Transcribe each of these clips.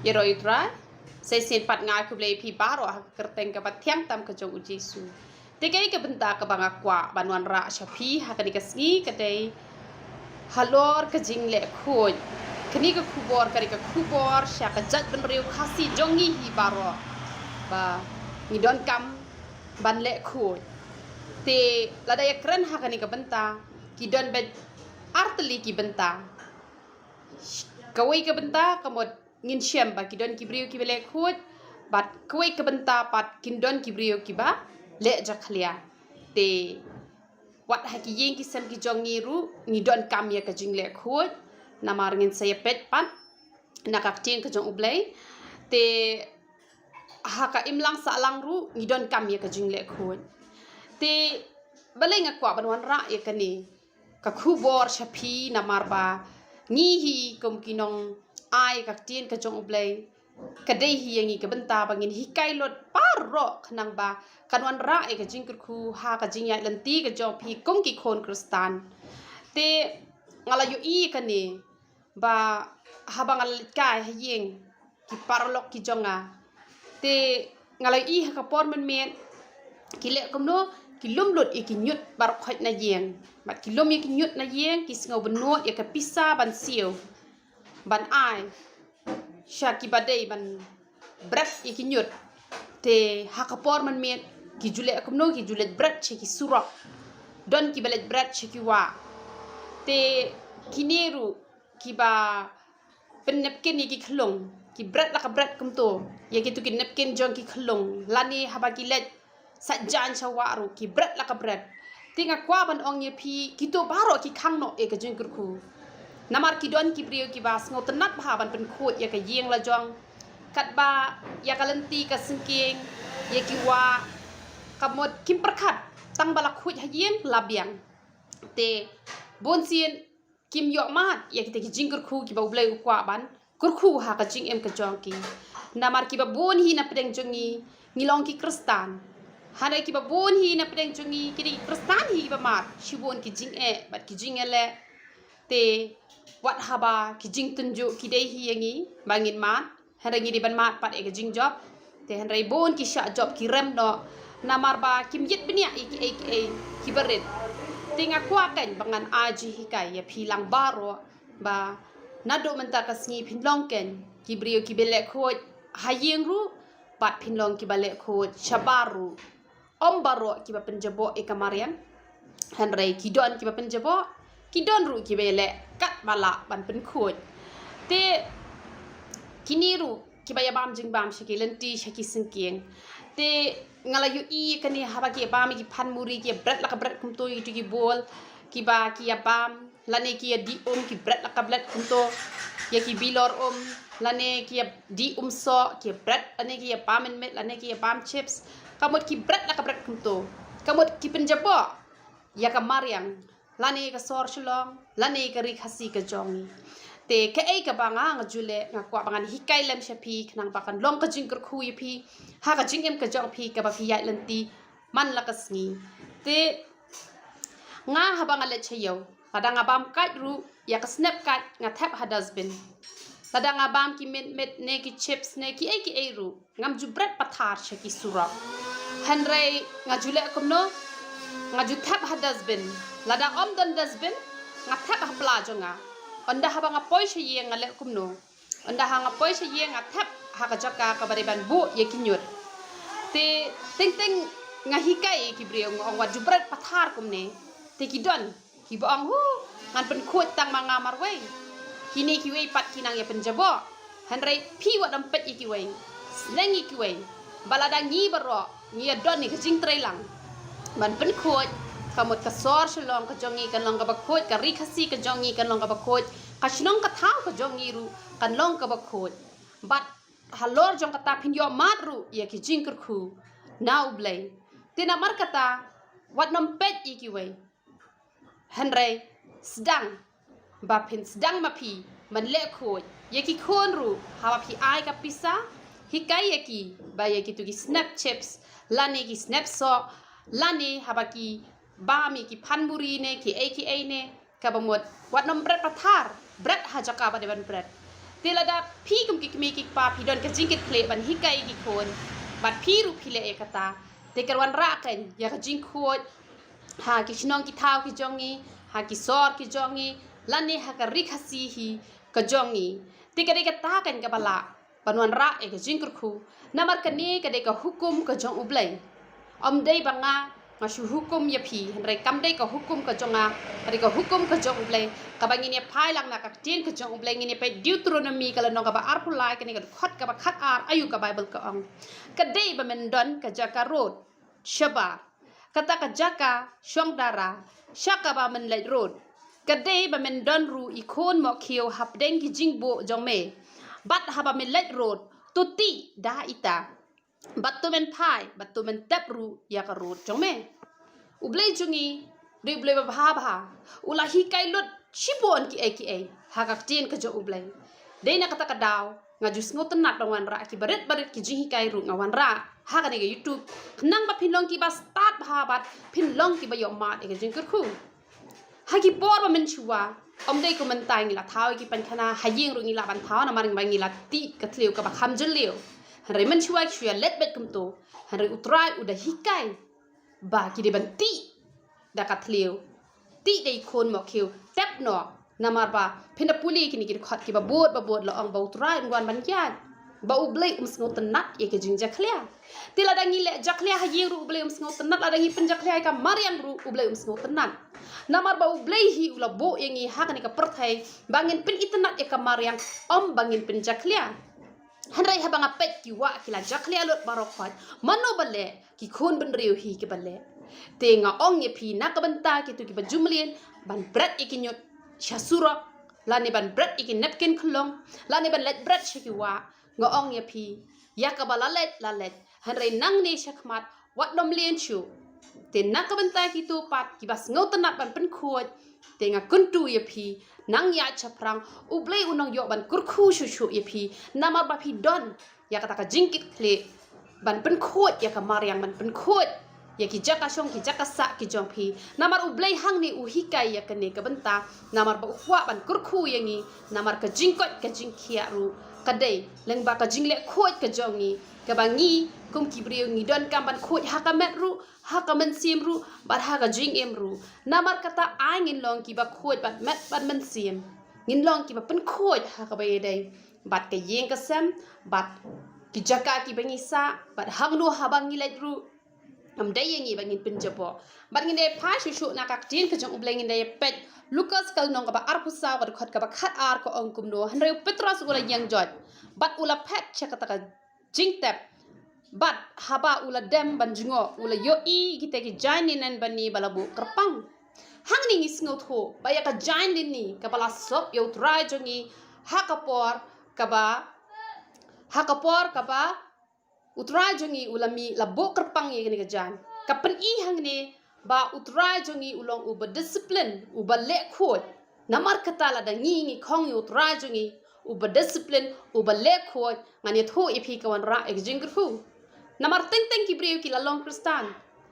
ya roi tra sai sen pat ngai ku blei pi baro kerteng ka pathiam tam ka jong Jesu te kai ka benta ka banga kwa banwan ra shapi ha ka ni ka sngi ka dei halor ka jing le khoi kini ka khubor ka ka khubor sha ka jat ben riu khasi jongi hi baro ba ni don kam ban le khoi te lada ya kren ha ka ni ka benta ki don bet artli ki benta kawai ka benta kamot ngin syam ba ki don ki brio ki bele khut bat kawai ka benta pat kin don ki brio ki ba le jaklia te wat ha ki yeng ki sem ki jongi ru ni don kam ya ka jing le khut namar ngin saya pet pat nakak ting ka jong ublei te ha ka imlang sa lang ru ni don kam ya ka jing le khut te balai ngakwa banwan ra ya kani ka khubor shapi namar ba ngi hi kum kinong ai ka tien ka jong ublei ka dei hi yangi ka benta bangin hi kai lot parro khnang ba kanwan ra e ka jing khu ha ka jing ya lanti ka jong phi kum ki khon kristan te ngala yu i ka ni ba ha ba ngal kai ha yeng ki parlok ki jonga te ngala i ha ka por men men ki le kum no ki lum lut e ki nyut bar khoi na yeng bat ki lum e ki nyut na yeng ki sngo benot e ka pisa ban siu ban ai shaki badai ban bret e ki nyut te hakapor man met ki jule kum no ki jule bret che ki surok don ki balet bret che ki wa te kineru ki ba pen napkin ki khlong ki bret la ka bret kum to ye ki tu ki napkin jong ki khlong lani haba ki let sajan chawaru ki bret la ka bret tinga kwa ban ong ye phi ki to baro ki khang no e ka jing kur namar ki don ki brio ki bas ngo tenat ba ban pen khut ya ka yeng la jong kat ba ya ka lenti ka singking ye ki wa kamot kim perkhat tang bala khut ha yeng labiang te bon sien kim yo mat ya ki te ki jing kur ki ba blai kwa ban kur ha ka jing em ka jong ki namar ki ba bon hi na pedeng jongi ngilong ki kristan hana ki ba bon hi na pedeng jongi ki kristan hi ba mat shi bon ki jing e bat ki jing ele te wat haba ki jing tunju ki dei hi yangi bangin mat hanrai di ban mat pat e jing job te hanrai bon ki sha job ki rem no namar ba kim yit benia ki barit tinga kwa kan bangan aji hikai ya philang baro ba nado menta ka sngi phinlong ken ki brio ki bele khoj hayeng ru pat phinlong ki bale khoj shabaru om baro ki ba penjabo e kamariam hanrai ki don ki ba penjabo ki don ru ki bele kat bala ban pen khoj te kini ru ki ba ya bam jing bam shaki lenti shaki singking te ngala yu i kani haba ki bam ki phan muri ki bret la ka bret kum to itu ki bol ki ba ki ya bam lane ki ya di ki bret la ka bret kum to ya ki bilor lane ki ya di so ki bret ane ki ya bam met lane ki ya bam chips kamot ki bret la ka bret kum to kamot ki penjabo ya ka mariang lane ka sor shlong lane ka ri khasi ka jongi te ke ai ka banga ngajule ngakwa bangan hikai lem shapi khnang bakan long ka jing kur khui phi ha ka jing em ka jong phi ka ba phi ya lenti man la ka sngi te nga ha banga le cheyo padanga bam kat ru ya ka snap kat nga thap ha dustbin padanga bam ki met ne ki chips ne ki ai ru ngam ju bread pathar shaki sura hanrai ngajule akumno ngaju thap ha dustbin lada om don dustbin nga thap ha pla jonga onda ha banga poise ye ngale kumno onda ha nga poise ye nga thap ha ka jaka ka bariban bu ye kinyur te ting nga hikai ki brio ngong wa jubrat pathar kumne te ki don ki bong hu ngan pen khot tang manga marwei kini ki wei pat kinang ya penjabo hanrai phi wa dam pet ki wei snengi ki wei balada ngi baro ngi don ni ka jing trailang man pen khot kamot ka sor shalong ka jongi kan long ka bakhot ka ri khasi ka jongi kan long ka bakhot ka shnong ka thau ka jongi ru kan long ka bakhot bat halor jong kata phin yo mat ru ya ki jing kur khu now blay tina mar kata wat nom pet ki wei hanrai sedang ba phin sedang ma phi man le khot ya ki khon ru hawa phi ai ka pisa hikai ya ki ba ya ki tu ki snap chips lane ki snap so lane haba ki bami ki phanburi ne ki ai ne ka bamot wat nom bread pathar bread ha jaka ba de ban bread tilada pi kum ki kmi ki pa pi don ka jingkit kle ban hikai ki kon bat pi ru pi le kata te karwan ra kan ya ka jing khot ha ki chinong ki thau ki jongi ha ki sor ki jongi lani ha ka rikhasi hi ka jongi te ka ta kan ka bala banwan ra ka jingkur khu namar ka ni ka de ka hukum ka jong ublai om dei banga ngasu hukum ya pi rai kam dei ka hukum ka jonga ri ka hukum ka jong ublai ka bangin ya phai lang na ka tien ka jong ublai ngini pe deuteronomy ka no ka ba arpulai ka ni ka khot ka ba khat ar ayu ka bible ka ong ka dei ba men don ka jaka road shaba kata ka jaka shong dara shaka ba men lai road ka dei ba men don ru ikon mo khiu hap deng ki jingbo jong me bat haba men lai road tuti da ita batu men pai batu men tap ru ya ka road jong me ublei jungi ri ublei ba bha ula hi kai lut shibon ki ai ha ka tien ka jo ublei dei na kata ka daw nga jus ngoten nat wan ra ki baret ki jing hi kai ru nga wan ra ha ka ni ga youtube nang ba pinlong ki ba start bha bat pinlong ki ba yo mat e ga jing kur khu ha ki por ba men chuwa om dei ko man tai ngi la thau ki pan khana ha ying ru ngi la ban thau na mar ngi la ti ka thleu ka ba kham jel leu hari men chuwa ki let bet kum to hari utrai uda hikai ba ki de ban ti da ka thleu ti dei khon mo khiu tap no namar ba phinda puli ki ni ki khat ki ba bot la ong ba utrai ngwan ban yan ba ublei sngot nat e ke jing jakhlia tila dangi le jakhlia ha ying ru ublei sngot nat la dangi pen jakhlia ka marian ru ublei sngot nat namar ba ublei hi ula bo yengi ha ka ni ka perthai bangin pen itnat e ka marian bangin pen jakhlia hanrai ha banga pet ki wa ki la jakhlia lot barok khat mano bale ki khon ben riu hi ki bale te nga ong ye phi na ka banta ki tu ki ba jumlien ban brat e ki nyot shasura lani ban brat e ki napkin khlong lani ban let brat shi ki wa nga ong ye phi ya ka bala let hanrai nang ne shakmat wat dom lien chu te na ka banta ki tu pat ki bas ngotanat ban pen khoj te nga kuntu ye phi nang ya chaprang ublei unong yo ban kurkhu shu ye phi namar ba phi don ya kata ka jingkit kle ban pen khoj ya ka mariang ban pen khoj ya ki jaka shong ki jaka sa ki jong phi namar ublei hang ni uhikai ya kane ka banta namar ba khwa ban kurkhu yangi namar ka jingkot ka jingkhia ru kadai leng ba ka jingle khoj ka jongi ka bangi kum ki briu ngi don kam ban khoj ha ka met ru ha ka men sim ru bar ha ka jing em ru namar kata ai ngin long ki ba khoj bat met ban men sim ngin long ki ba pen khoj ha ka ba dai bat ka yeng ka sam bat ki jaka ki bangi sa bat hang nu ha bangi let ru am dai yengi bangin pen jabo bat ngin dai pha shu na ka tin ka jong ubleng ngin dai pet Lucas kal nong ka ba arpusa ba khat ka ba khat ar ko ong kum no hanre Petros ula yang jot bat ula pet chakata ka jing tap bat haba ula dem banjungo ula yo I kita ki jain nen bani balabu kerpang hang ni ngis ngot ho ba ya ka jain ni ka bala sop yo try jongi hakapor ka ba utrai jongi ulami labo kerpang ye ni ka jan ka pen I hang ni ba utrai jongi ulong uba discipline uba le khot namar kata la da ngi khong yu utrai jongi uba discipline uba le khot ngani tho ipi kawan ra exjingru namar teng ki briu ki la long kristan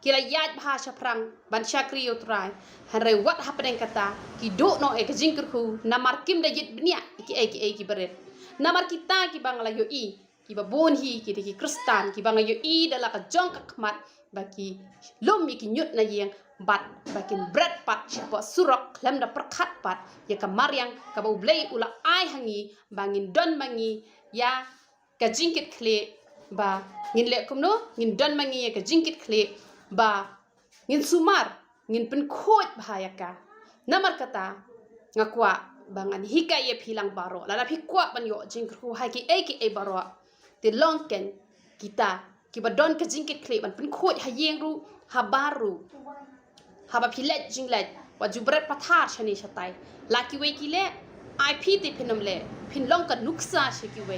ki la yat bhasha prang ban shakri utrai hanre wat happening kata ki do no exjingru namar kim da yit bnia ki beret namar kita ki bangla yo I ki ba bon hi ki kristan ki bangla yo I dala ka jong ka khmat baki lomi ki nyut na yeng bat bakin bread pat siapa surok lem da perkhat pat ya ka mariang ka ba ublei ula ai hangi bangin don mangi ya ka jingkit kle ba ngin le kumno ngin don mangi ya ka jingkit kle ba ngin sumar ngin pen khoj bahaya ka namar kata ngakwa bangan hikai ye philang baro la phi kwa ban yo jingkru hai ki ai baro te longken kita ki ba don ka jingkit kle ban pen khoj ha yeng ru ha baru ha ba philet jinglet wa jubret pathar chani chatai la ki we ki le ai phi te phinam le phin long ka nuksa she ki we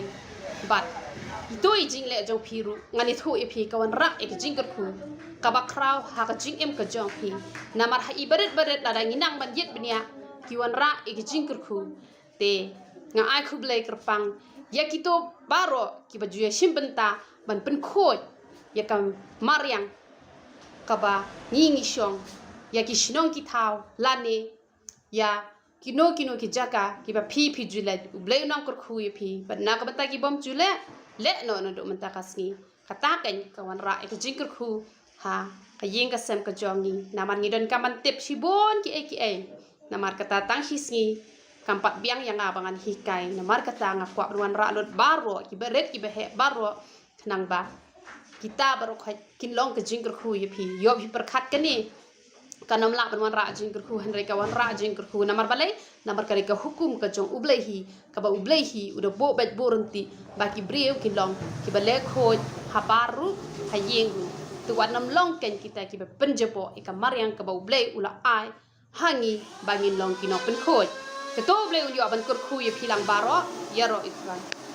bat itoi jingle jong phiru ngani thu e phi kawan ra ek jingkar khu ka ba kraw ha ka jing em ka jong phi namar ha ibaret la da nginang ban yet bnia ki wan ra ek jingkar khu te nga ai khu ble kerpang ya kito baro ki ba juya shimbenta ban pen khoj ya kam mariang ka ba ngi shong ya ki shinong ki thau lane ya kino ki jaga ki ba phi jule ublei nam kur khu ye phi ba na ka bata ki bom jule le no do menta kasni kata kan kawan ra ke jing kur khu ha ka ying ka sem ka jongi naman ngidon ka man tip sibon ki e namar kata tang hisngi kampat biang yang abangan hikai namar kata ngakwa ruan ra lot baro ki beret ki behe baro nang ba kita baru kinlong ke jing kur khu ye phi yo phi perkhat kani kanam la ban ra jing kur khu henry ka wan ra jing kur khu namar balai namar kare ka hukum ka jong ublehi ka ba ublehi udah bo bet borenti baki breu kinlong ki bale khoj ha baru ha yengu tu wan nam long ken kita ki ba penjepo e ka maryang ka ba ublei ula ai hangi bangin long kinok pen khoj ke to ublei un yo ban kur khu ye philang baro yaro ikran